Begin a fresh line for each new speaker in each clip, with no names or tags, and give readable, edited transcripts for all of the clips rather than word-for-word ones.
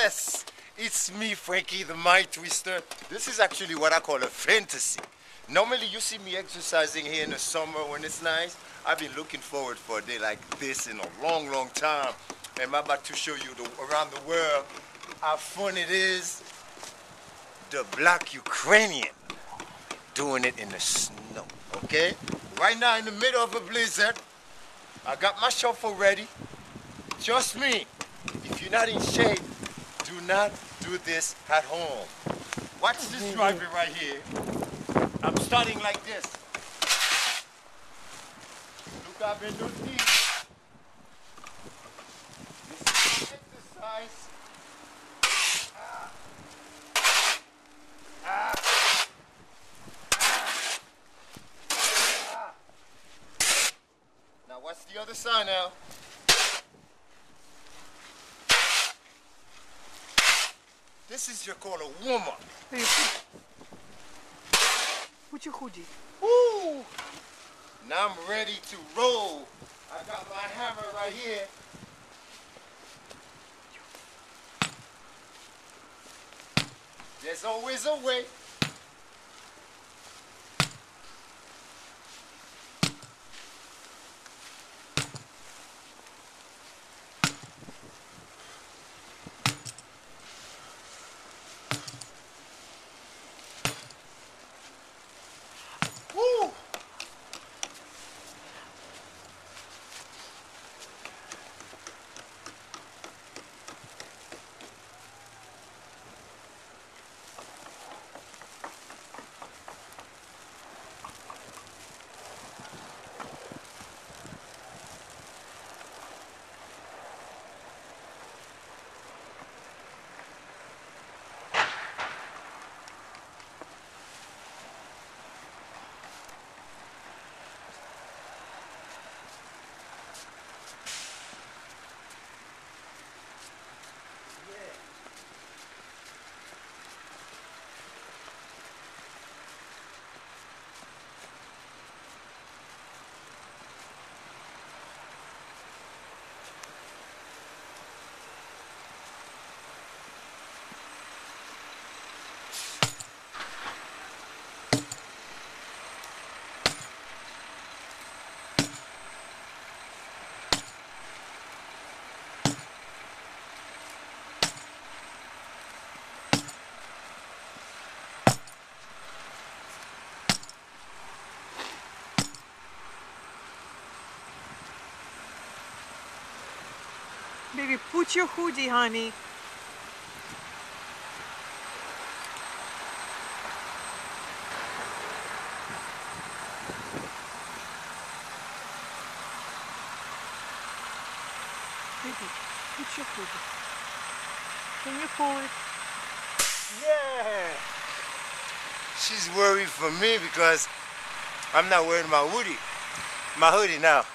Yes, it's me, Frankie the Mind Twister. This is actually what I call a fantasy. Normally, you see me exercising here in the summer when it's nice. I've been looking forward for a day like this in a long, long time. And I'm about to show you around the world how fun it is. The black Ukrainian doing it in the snow, okay? Right now, in the middle of a blizzard, I got my shuffle ready. Trust me, if you're not in shape, do not do this at home. Watch this driving right here. I'm starting like this. Look up in those knees. This is exercise. Now what's the other side now? This is called a warm-up.
Put your hoodie.
Woo! Now I'm ready to roll. I got my hammer right here. There's always a way. Woo!
Baby, put your hoodie, honey. Baby, put your hoodie. Can you pull it?
Yeah! She's worried for me because I'm not wearing my hoodie. My hoodie now.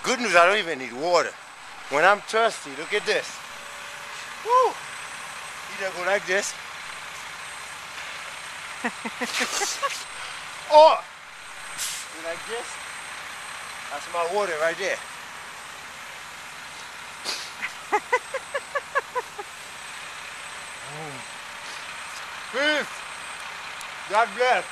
Good news, I don't even need water. When I'm thirsty, look at this. Woo! Either go like this. Or go like this. That's my water right there. Peace. God bless.